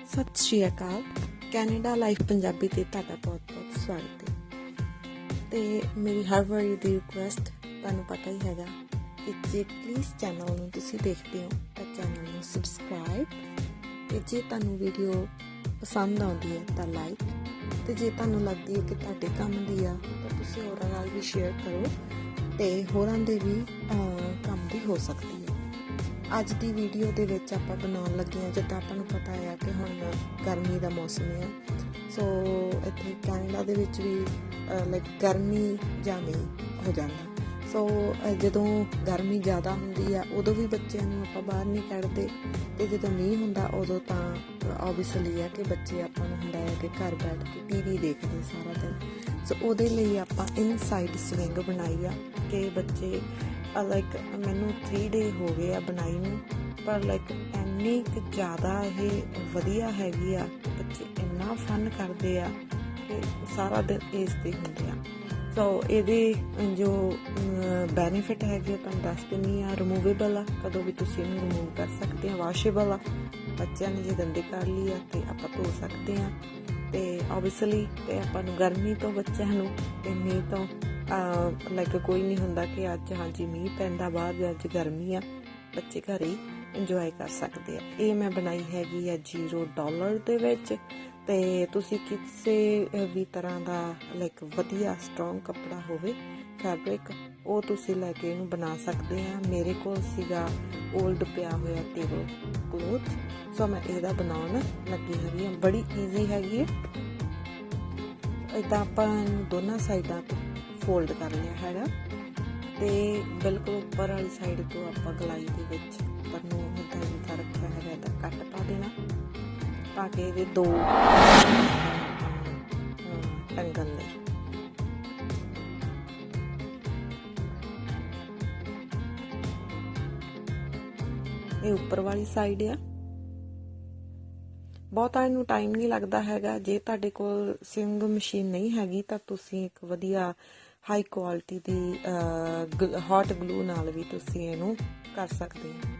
सत श्री अकाल। Canada life Punjabi ते तुहाडा बहुत बहुत स्वागत है। ते मेरी हर वारी दी रिक्वेस्ट तुहानूं पता ही हैगा कि जे प्लीज़ चैनल नूं तुसीं देखदे हो तां चैनल नूं सबसक्राइब, ते जे तुहानूं वीडियो पसंद आउंदी है तां लाइक, ते जे तुहानूं लगदी है कि तुहाडे काम दी आ तां तुसीं होरां नाल भी शेयर करो ते होरां दे भी काम दी हो सकदी है। ਅੱਜ ਦੀ ਵੀਡੀਓ ਦੇ ਵਿੱਚ ਆਪਾਂ ਬਣਾਉਣ ਲੱਗੇ ਹਾਂ, ਜਿੱਦਾਂ ਆਪਾਂ ਨੂੰ ਪਤਾ ਹੈ ਕਿ ਹੁਣ ਗਰਮੀ ਦਾ ਮੌਸਮ ਹੈ। ਸੋ ਇੱਥੇ ਕੈਨੇਡਾ ਦੇ ਵਿੱਚ ਵੀ ਲਾਈਕ ਗਰਮੀ ਜਾਂ ਮੀਂਹ ਹੋ ਜਾਂਦਾ। ਸੋ ਜਦੋਂ ਗਰਮੀ ਜ਼ਿਆਦਾ ਹੁੰਦੀ ਆ ਉਦੋਂ ਵੀ ਬੱਚਿਆਂ ਨੂੰ ਆਪਾਂ ਬਾਹਰ ਨਹੀਂ ਕੱਢਦੇ, ਅਤੇ ਜਦੋਂ ਮੀਂਹ ਹੁੰਦਾ ਉਦੋਂ ਤਾਂ ਓਬਵੀਅਸਲੀ ਹੈ ਕਿ ਬੱਚੇ ਆਪਾਂ ਨੂੰ ਹੁੰਦਾ ਹੈ ਕਿ ਘਰ ਬੈਠ ਕੇ TV ਦੇਖਦੇ ਸਾਰਾ ਦਿਨ। ਸੋ ਉਹਦੇ ਲਈ ਆਪਾਂ ਇਨਸਾਈਡ ਸਵਿੰਗ ਬਣਾਈ ਆ ਕਿ ਬੱਚੇ ਲਾਈਕ ਮੈਨੂੰ 3 ਡੇ ਹੋ ਗਏ ਆ ਬਣਾਈ ਨੂੰ, ਪਰ ਲਾਈਕ ਇੰਨੀ ਕੁ ਜ਼ਿਆਦਾ ਇਹ ਵਧੀਆ ਹੈਗੀ ਆ, ਬੱਚੇ ਇੰਨਾ ਫਨ ਕਰਦੇ ਆ ਕਿ ਸਾਰਾ ਦਿਨ ਇਸ 'ਤੇ ਹੁੰਦੇ ਆ। ਸੋ ਇਹਦੇ ਜੋ ਬੈਨੀਫਿਟ ਹੈਗੇ ਤੁਹਾਨੂੰ ਦੱਸ ਦਿੰਦੀ ਆ। ਰਿਮੂਵੇਬਲ ਆ, ਕਦੋਂ ਵੀ ਤੁਸੀਂ ਇਹਨੂੰ ਰਿਮੂਵ ਕਰ ਸਕਦੇ ਆ। ਵਾਸ਼ੇਬਲ ਆ, ਬੱਚਿਆਂ ਨੇ ਜੇ ਗੰਦੇ ਕਰ ਲਈ ਆ ਅਤੇ ਆਪਾਂ ਧੋ ਸਕਦੇ ਹਾਂ। ਅਤੇ ਓਬਵੀਅਸਲੀ ਅਤੇ ਆਪਾਂ ਨੂੰ ਗਰਮੀ ਤੋਂ ਬੱਚਿਆਂ ਨੂੰ ਅਤੇ ਮੀਂਹ ਤੋਂ ਲਾਈਕ ਕੋਈ ਨਹੀਂ ਹੁੰਦਾ ਕਿ ਅੱਜ ਹਾਂਜੀ ਮੀਂਹ ਪੈਂਦਾ ਬਾਹਰ ਜਾਂ ਅੱਜ ਗਰਮੀ ਆ, ਬੱਚੇ ਘਰ ਹੀ ਇੰਜੋਏ ਕਰ ਸਕਦੇ ਆ। ਇਹ ਮੈਂ ਬਣਾਈ ਹੈਗੀ ਆ $0 ਦੇ ਵਿੱਚ, ਅਤੇ ਤੁਸੀਂ ਕਿਸੇ ਵੀ ਤਰ੍ਹਾਂ ਦਾ ਲਾਈਕ ਵਧੀਆ ਸਟਰੋਂਗ ਕੱਪੜਾ ਹੋਵੇ ਫੈਬਰਿਕ, ਉਹ ਤੁਸੀਂ ਲੈ ਕੇ ਇਹਨੂੰ ਬਣਾ ਸਕਦੇ ਆ। ਮੇਰੇ ਕੋਲ ਸੀਗਾ ਓਲਡ ਪਿਆ ਹੋਇਆ ਟੇਬਲ ਕਲੋਥ, ਸੋ ਮੈਂ ਇਹਦਾ ਬਣਾਉਣ ਲੱਗੀ ਹੈਗੀ ਆ। ਬੜੀ ਈਜ਼ੀ ਹੈਗੀ ਹੈ। ਇੱਦਾਂ ਆਪਾਂ ਦੋਨਾਂ ਸਾਈਡਾਂ ਤੋਂ ਫੋਲਡ ਕਰ ਲਿਆ ਹੈਗਾ, ਅਤੇ ਬਿਲਕੁਲ ਉੱਪਰ ਵਾਲੀ ਸਾਈਡ ਤੋਂ ਆਪਾਂ ਗਲਾਈ ਦੇ ਵਿੱਚ ਉੱਪਰ ਨੂੰ ਇੱਦਾਂ ਰੱਖਿਆ ਹੈਗਾ, ਇੱਦਾਂ ਕੱਟ ਪਾ ਦੇਣਾ ਤਾਂ ਕਿ ਇਹਦੇ 2 ਟੰਗਣ ਲਈ। ਇਹ ਉੱਪਰ ਵਾਲੀ ਸਾਈਡ ਆ। ਬਹੁਤਾ ਇਹਨੂੰ ਟਾਈਮ ਨਹੀਂ ਲੱਗਦਾ ਹੈਗਾ। ਜੇ ਤੁਹਾਡੇ ਕੋਲ ਸਿੰਗ ਮਸ਼ੀਨ ਨਹੀਂ ਹੈਗੀ ਤਾਂ ਤੁਸੀਂ ਇੱਕ ਵਧੀਆ ਹਾਈ ਕੁਆਲਿਟੀ ਦੀ ਹੌਟ ਗਲੂ ਨਾਲ ਵੀ ਤੁਸੀਂ ਇਹਨੂੰ ਕਰ ਸਕਦੇ ਹੋ।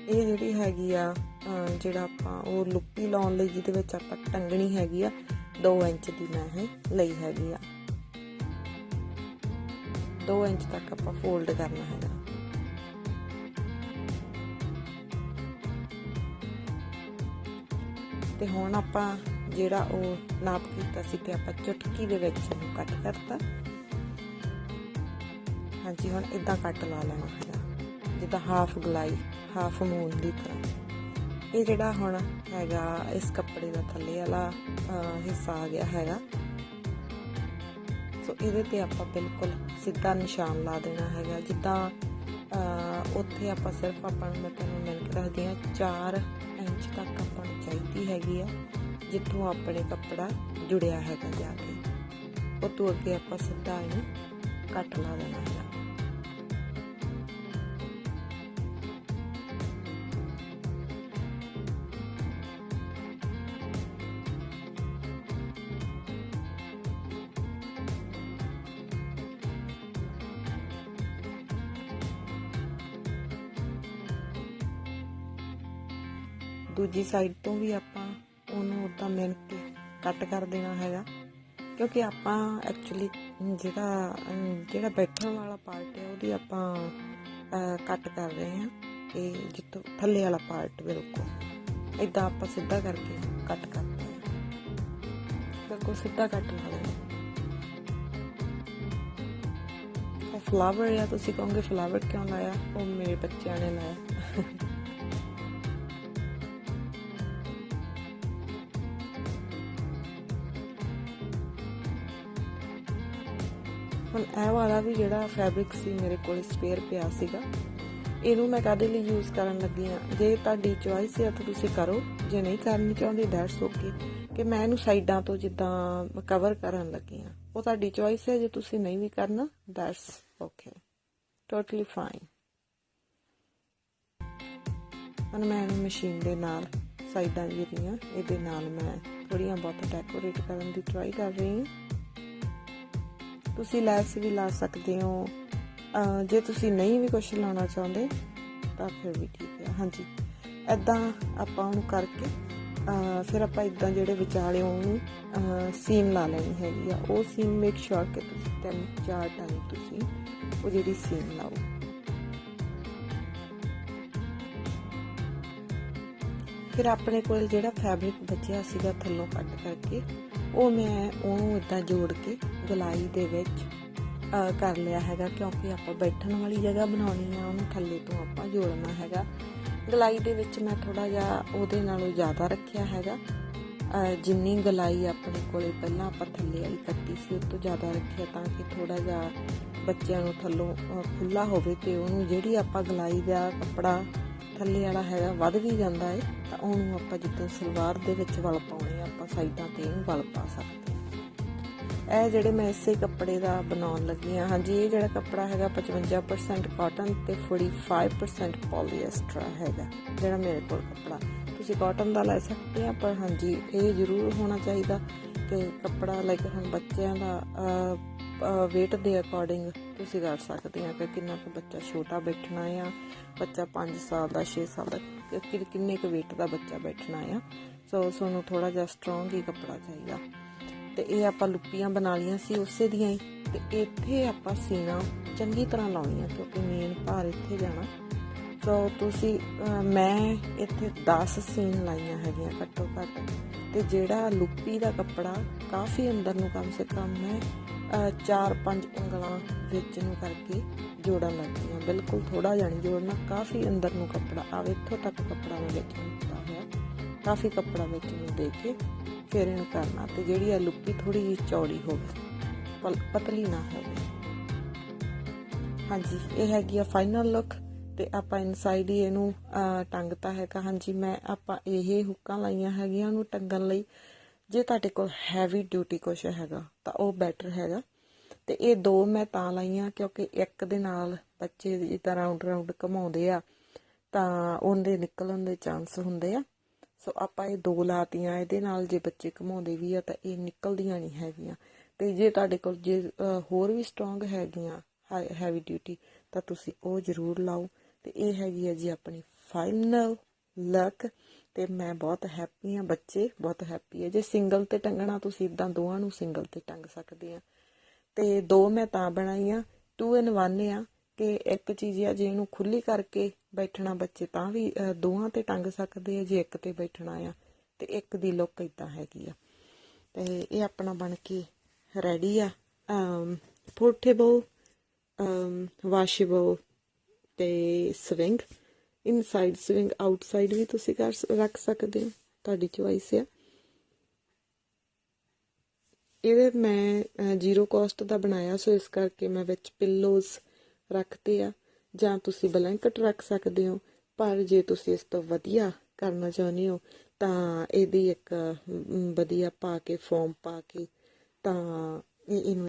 ਇਹ ਜਿਹੜੀ ਹੈਗੀ ਆ ਜਿਹੜਾ ਆਪਾਂ ਉਹ ਲੁੱਪੀ ਲਾਉਣ ਲਈ ਜਿਹਦੇ ਵਿੱਚ ਆਪਾਂ ਟੰਗਣੀ ਹੈਗੀ ਆ, 2 ਇੰਚ ਦੀ ਮੈਂ ਇਹ ਲਈ ਹੈਗੀ ਆ। 2 ਇੰਚ ਤੱਕ ਆਪਾਂ ਫੋਲਡ ਕਰਨਾ ਹੈਗਾ। ਤੇ ਹੁਣ ਆਪਾਂ ਜਿਹੜਾ ਉਹ ਨਾਪ ਕੀਤਾ ਸੀ ਤੇ ਆਪਾਂ ਚੁਟਕੀ ਦੇ ਵਿੱਚ ਇਹਨੂੰ ਕੱਟ ਕਰਤਾ। ਹਾਂਜੀ, ਹੁਣ ਇਦਾਂ ਕੱਟ ਲਾ ਲੈਣਾ ਹੈਗਾ ਜਿੱਦਾਂ ਹਾਫ ਗਲਾਈ, ਹਾਫ ਮੂਨ ਦੀ ਤਰ੍ਹਾਂ। ਇਹ ਜਿਹੜਾ ਹੁਣ ਹੈਗਾ ਇਸ ਕੱਪੜੇ ਦਾ ਥੱਲੇ ਵਾਲਾ ਹਿੱਸਾ ਆ ਗਿਆ ਹੈਗਾ। ਸੋ ਇਹਦੇ ਤੇ ਆਪਾਂ ਬਿਲਕੁਲ ਸਿੱਧਾ ਨਿਸ਼ਾਨ ਲਾ ਦੇਣਾ ਹੈਗਾ। ਜਿੱਦਾਂ ਉੱਥੇ ਆਪਾਂ ਸਿਰਫ ਆਪਾਂ ਨੂੰ, ਮੈਂ ਤੁਹਾਨੂੰ ਮਿਲ ਕੇ ਦੱਸਦੀ ਹਾਂ, 4 ਇੰਚ ਤੱਕ ਆਪਾਂ ਨੂੰ ਚਾਹੀਦੀ ਹੈਗੀ ਆ, ਜਿੱਥੋਂ ਆਪਣੇ ਕੱਪੜਾ ਜੁੜਿਆ ਹੈਗਾ ਜਾ ਕੇ। ਉਹ ਤੋਂ ਅੱਗੇ ਆਪਾਂ ਸਿੱਧਾ ਇਹਨੂੰ ਕੱਟ ਲਾ ਦੇਣਾ ਹੈਗਾ। ਦੂਜੀ ਸਾਈਡ ਤੋਂ ਵੀ ਆਪਾਂ ਉਹਨੂੰ ਉੱਦਾਂ ਮਿਣ ਕੇ ਕੱਟ ਕਰ ਦੇਣਾ ਹੈਗਾ, ਕਿਉਂਕਿ ਆਪਾਂ ਐਕਚੁਅਲੀ ਜਿਹੜਾ ਬੈਠਣ ਵਾਲਾ ਪਾਰਟ ਹੈ ਉਹਦੀ ਆਪਾਂ ਕੱਟ ਕਰ ਰਹੇ ਹਾਂ, ਕਿ ਜਿੱਥੋਂ ਥੱਲੇ ਵਾਲਾ ਪਾਰਟ ਬਿਲਕੁਲ ਇੱਦਾਂ ਆਪਾਂ ਸਿੱਧਾ ਕਰਕੇ ਕੱਟ ਕਰਦੇ ਹਾਂ। ਬਿਲਕੁਲ ਸਿੱਧਾ ਕੱਟ ਲਾ ਦੇਣਾ। ਉਹ ਫਲਾਵਰ ਆ, ਤੁਸੀਂ ਕਹੋਗੇ ਫਲਾਵਰ ਕਿਉਂ ਲਾਇਆ? ਉਹ ਮੇਰੇ ਬੱਚਿਆਂ ਨੇ ਲਾਇਆ। ਹੁਣ ਇਹ ਵਾਲਾ ਵੀ ਜਿਹੜਾ ਫੈਬਰਿਕ ਸੀ ਮੇਰੇ ਕੋਲ ਸਪੇਅਰ ਪਿਆ ਸੀਗਾ, ਇਹਨੂੰ ਮੈਂ ਕਾਹਦੇ ਲਈ ਯੂਜ਼ ਕਰਨ ਲੱਗੀ ਹਾਂ। ਜੇ ਤੁਹਾਡੀ ਚੋਇਸ ਹੈ ਤਾਂ ਤੁਸੀਂ ਕਰੋ, ਜੇ ਨਹੀਂ ਕਰਨੀ ਚਾਹੁੰਦੇ ਦੈਟਸ ਓਕੇ। ਕਿ ਮੈਂ ਇਹਨੂੰ ਸਾਈਡਾਂ ਤੋਂ ਜਿੱਦਾਂ ਕਵਰ ਕਰਨ ਲੱਗੀ ਹਾਂ, ਉਹ ਤੁਹਾਡੀ ਚੋਇਸ ਹੈ। ਜੇ ਤੁਸੀਂ ਨਹੀਂ ਵੀ ਕਰਨਾ ਦੈਟਸ ਓਕੇ, ਟੋਟਲੀ ਫਾਈਨ। ਹੁਣ ਮੈਂ ਇਹਨੂੰ ਮਸ਼ੀਨ ਦੇ ਨਾਲ ਸਾਈਡਾਂ ਜਿਹੜੀਆਂ ਇਹਦੇ ਨਾਲ ਮੈਂ ਥੋੜ੍ਹੀਆਂ ਬਹੁਤ ਡੈਕੋਰੇਟ ਕਰਨ ਦੀ ਟਰਾਈ ਕਰ ਰਹੀ ਹਾਂ। ਤੁਸੀਂ ਲੈਸ ਵੀ ਲਾ ਸਕਦੇ ਹੋ। ਜੇ ਤੁਸੀਂ ਨਹੀਂ ਵੀ ਕੁਛ ਲਾਉਣਾ ਚਾਹੁੰਦੇ ਤਾਂ ਫਿਰ ਵੀ ਠੀਕ ਹੈ। ਹੈਗਾ। ਹਾਂਜੀ ਇੱਦਾਂ ਆਪਾਂ ਉਹਨੂੰ ਕਰਕੇ ਫਿਰ ਆਪਾਂ ਇੱਦਾਂ ਜਿਹੜੇ ਵਿਚਾਲੇ ਉਹਨੂੰ ਸੀਨ ਲਾ ਲੈਣੀ ਹੈਗੀ ਆ। ਉਹ ਸੀਨ ਮੇਕ ਸ਼ੋਰ ਕਿ ਤੁਸੀਂ 3-4 ਟਾਈਮ ਤੁਸੀਂ ਉਹ ਜਿਹੜੀ ਸੀਨ ਲਾਓ। ਫਿਰ ਆਪਣੇ ਕੋਲ ਜਿਹੜਾ ਫੈਬਰਿਕ ਬਚਿਆ ਸੀਗਾ ਥੱਲੋਂ ਕੱਟ ਕਰਕੇ ਉਹ ਮੈਂ ਉਹਨੂੰ ਇੱਦਾਂ ਜੋੜ ਕੇ ਗਲਾਈ ਦੇ ਵਿੱਚ ਕਰ ਲਿਆ ਹੈਗਾ, ਕਿਉਂਕਿ ਆਪਾਂ ਬੈਠਣ ਵਾਲੀ ਜਗ੍ਹਾ ਬਣਾਉਣੀ ਆ, ਉਹਨੂੰ ਥੱਲੇ ਤੋਂ ਆਪਾਂ ਜੋੜਨਾ ਹੈਗਾ। ਗਲਾਈ ਦੇ ਵਿੱਚ ਮੈਂ ਥੋੜ੍ਹਾ ਜਿਹਾ ਉਹਦੇ ਨਾਲੋਂ ਜ਼ਿਆਦਾ ਰੱਖਿਆ ਹੈਗਾ, ਜਿੰਨੀ ਗਲਾਈ ਆਪਣੇ ਕੋਲੇ ਪਹਿਲਾਂ ਆਪਾਂ ਥੱਲੇ ਵਾਲੀ ਕੱਟੀ ਸੀ ਉਸ ਤੋਂ ਜ਼ਿਆਦਾ ਰੱਖਿਆ, ਤਾਂ ਕਿ ਥੋੜ੍ਹਾ ਜਿਹਾ ਬੱਚਿਆਂ ਨੂੰ ਥੱਲੋਂ ਖੁੱਲ੍ਹਾ ਹੋਵੇ ਅਤੇ ਉਹਨੂੰ ਜਿਹੜੀ ਆਪਾਂ ਗਲਾਈ ਦਾ ਕੱਪੜਾ ਥੱਲੇ ਵਾਲਾ ਹੈਗਾ ਵੱਧ ਵੀ ਜਾਂਦਾ ਹੈ ਤਾਂ ਉਹਨੂੰ ਆਪਾਂ ਜਿੱਦਾਂ ਸਲਵਾਰ ਦੇ ਵਿੱਚ ਵਲ ਪਾਉਣੇ ਆ, ਆਪਾਂ ਸਾਈਡਾਂ 'ਤੇ ਇਹਨੂੰ ਵਲ ਪਾ ਸਕਦੇ। ਇਹ ਜਿਹੜੇ ਮੈਂ ਇਸੇ ਕੱਪੜੇ ਦਾ ਬਣਾਉਣ ਲੱਗੀ ਹਾਂ। ਹਾਂਜੀ ਇਹ ਜਿਹੜਾ ਕੱਪੜਾ ਹੈਗਾ 55% ਕਾਟਨ ਅਤੇ 45% ਪੋਲੀਐਸਟਰ ਹੈਗਾ ਜਿਹੜਾ ਮੇਰੇ ਕੋਲ ਕੱਪੜਾ। ਤੁਸੀਂ ਕਾਟਨ ਦਾ ਲੈ ਸਕਦੇ ਆ, ਪਰ ਹਾਂਜੀ ਇਹ ਜ਼ਰੂਰ ਹੋਣਾ ਚਾਹੀਦਾ ਕਿ ਕੱਪੜਾ ਲਾਈਕ ਹੁਣ ਬੱਚਿਆਂ ਦਾ ਵੇਟ ਦੇ ਅਕੋਰਡਿੰਗ ਤੁਸੀਂ ਕਰ ਸਕਦੇ ਆ ਕਿ ਕਿੰਨਾ ਕੁ ਬੱਚਾ ਛੋਟਾ ਬੈਠਣਾ ਆ, ਬੱਚਾ 5 ਸਾਲ ਦਾ 6 ਸਾਲ ਦਾ ਕਿੰਨੇ ਕੁ ਵੇਟ ਦਾ ਬੱਚਾ ਬੈਠਣਾ ਆ। ਸੋ ਤੁਹਾਨੂੰ ਥੋੜ੍ਹਾ ਜਿਹਾ ਸਟਰੋਂਗ ਹੀ ਕੱਪੜਾ ਚਾਹੀਦਾ। ਅਤੇ ਇਹ ਆਪਾਂ ਲੁੱਪੀਆਂ ਬਣਾ ਲਈਆਂ ਸੀ ਉਸੇ ਦੀਆਂ ਹੀ, ਅਤੇ ਇੱਥੇ ਆਪਾਂ ਸੀਣਾ ਚੰਗੀ ਤਰ੍ਹਾਂ ਲਾਉਣੀਆਂ ਕਿਉਂਕਿ ਮੇਨ ਭਾਰ ਇੱਥੇ ਜਾਣਾ। ਸੋ ਤੁਸੀਂ ਮੈਂ ਇੱਥੇ 10 ਸੀਨ ਲਾਈਆਂ ਹੈਗੀਆਂ ਘੱਟੋ ਘੱਟ, ਅਤੇ ਜਿਹੜਾ ਲੁੱਪੀ ਦਾ ਕੱਪੜਾ ਕਾਫੀ ਅੰਦਰ ਨੂੰ ਕਮ ਸੇ ਕਮ ਮੈਂ 4-5 ਉਂਗਲਾਂ ਵਿੱਚ ਨੂੰ ਕਰਕੇ ਜੋੜਨ ਲੱਗੀ ਹਾਂ। ਬਿਲਕੁਲ ਥੋੜ੍ਹਾ ਜਿਹਾ ਨਹੀਂ ਜੋੜਨਾ, ਕਾਫੀ ਅੰਦਰ ਨੂੰ ਕੱਪੜਾ ਆਵੇ, ਇੱਥੋਂ ਤੱਕ ਕੱਪੜਾ ਮੈਂ ਵਿੱਚ ਨੂੰ ਦਿੱਤਾ ਹੋਇਆ, ਕਾਫੀ ਕੱਪੜਾ ਵਿੱਚ ਨੂੰ ਦੇ ਕੇ ਫਿਰ ਇਹਨੂੰ ਕਰਨਾ। ਅਤੇ ਜਿਹੜੀ ਆ ਲੁੱਪੀ ਥੋੜ੍ਹੀ ਜਿਹੀ ਚੌੜੀ ਹੋਵੇ, ਪਤਲੀ ਨਾ ਹੋਵੇ। ਹਾਂਜੀ ਇਹ ਹੈਗੀ ਆ ਫਾਈਨਲ ਲੁੱਕ, ਅਤੇ ਆਪਾਂ ਇਨਸਾਈਡ ਹੀ ਇਹਨੂੰ ਟੰਗਤਾ ਹੈਗਾ। ਹਾਂਜੀ ਮੈਂ ਆਪਾਂ ਇਹ ਹੁੱਕਾਂ ਲਾਈਆਂ ਹੈਗੀਆਂ ਉਹਨੂੰ ਟੰਗਣ ਲਈ। ਜੇ ਤੁਹਾਡੇ ਕੋਲ ਹੈਵੀ ਡਿਊਟੀ ਕੁਛ ਹੈਗਾ ਤਾਂ ਉਹ ਬੈਟਰ ਹੈਗਾ, ਅਤੇ ਇਹ 2 ਮੈਂ ਤਾਂ ਲਾਈਆਂ ਕਿਉਂਕਿ ਇੱਕ ਦੇ ਨਾਲ ਬੱਚੇ ਜਿੱਦਾਂ ਰਾਊਂਡ ਘੁਮਾਉਂਦੇ ਆ ਤਾਂ ਉਹਦੇ ਨਿਕਲਣ ਦੇ ਚਾਂਸ ਹੁੰਦੇ ਆ। ਸੋ ਆਪਾਂ ਇਹ 2 ਲਾਤੀਆਂ ਇਹਦੇ ਨਾਲ, ਜੇ ਬੱਚੇ ਘੁਮਾਉਂਦੇ ਵੀ ਆ ਤਾਂ ਇਹ ਨਿਕਲਦੀਆਂ ਨਹੀਂ ਹੈਗੀਆਂ। ਅਤੇ ਜੇ ਤੁਹਾਡੇ ਕੋਲ ਜੇ ਹੋਰ ਵੀ ਸਟਰੋਂਗ ਹੈਗੀਆਂ ਹੈਵੀ ਡਿਊਟੀ ਤਾਂ ਤੁਸੀਂ ਉਹ ਜ਼ਰੂਰ ਲਾਓ। ਅਤੇ ਇਹ ਹੈਗੀ ਆ ਜੀ ਆਪਣੀ ਫਾਈਨਲ ਲੁੱਕ, ਅਤੇ ਮੈਂ ਬਹੁਤ ਹੈਪੀ ਹਾਂ, ਬੱਚੇ ਬਹੁਤ ਹੈਪੀ ਹੈ। ਜੇ ਸਿੰਗਲ 'ਤੇ ਟੰਗਣਾ ਤੁਸੀਂ ਇੱਦਾਂ ਦੋਵਾਂ ਨੂੰ ਸਿੰਗਲ 'ਤੇ ਟੰਗ ਸਕਦੇ ਆ। ਅਤੇ 2 ਮੈਂ ਤਾਂ ਬਣਾਈਆਂ 2 in 1 ਆ ਕਿ ਇੱਕ ਚੀਜ਼ ਆ ਜੇ ਇਹਨੂੰ ਖੁੱਲ੍ਹੀ ਕਰਕੇ ਬੈਠਣਾ ਬੱਚੇ ਤਾਂ ਵੀ ਦੋਵਾਂ 'ਤੇ ਟੰਗ ਸਕਦੇ ਆ, ਜੇ ਇੱਕ 'ਤੇ ਬੈਠਣਾ ਆ ਅਤੇ ਇੱਕ ਦੀ ਲੁੱਕ ਇੱਦਾਂ ਹੈਗੀ ਆ। ਅਤੇ ਇਹ ਆਪਣਾ ਬਣ ਕੇ ਰੈਡੀ ਆ। ਪੋਰਟੇਬਲ, ਵਾਸ਼ੇਬਲ ਅਤੇ ਸਵਿੰਗ, ਇਨਸਾਈਡ ਸਵਿੰਗ, ਆਊਟਸਾਈਡ ਵੀ ਤੁਸੀਂ ਰੱਖ ਸਕਦੇ ਹੋ, ਤੁਹਾਡੀ ਚੋਇਸ ਆ। ਇਹਦੇ ਮੈਂ 0 ਕੋਸਟ ਦਾ ਬਣਾਇਆ, ਸੋ ਇਸ ਕਰਕੇ ਮੈਂ ਵਿੱਚ ਪਿੱਲੋਜ਼ ਰੱਖਦੇ ਆ, ਜਾਂ ਤੁਸੀਂ ਬਲੈਂਕਟ ਰੱਖ ਸਕਦੇ ਹੋ। ਪਰ ਜੇ ਤੁਸੀਂ ਇਸ ਤੋਂ ਵਧੀਆ ਕਰਨਾ ਚਾਹੁੰਦੇ ਹੋ ਤਾਂ ਇਹਦੀ ਇੱਕ ਵਧੀਆ ਪਾ ਕੇ ਫੋਮ ਪਾ ਕੇ ਤਾਂ ਇਹਨੂੰ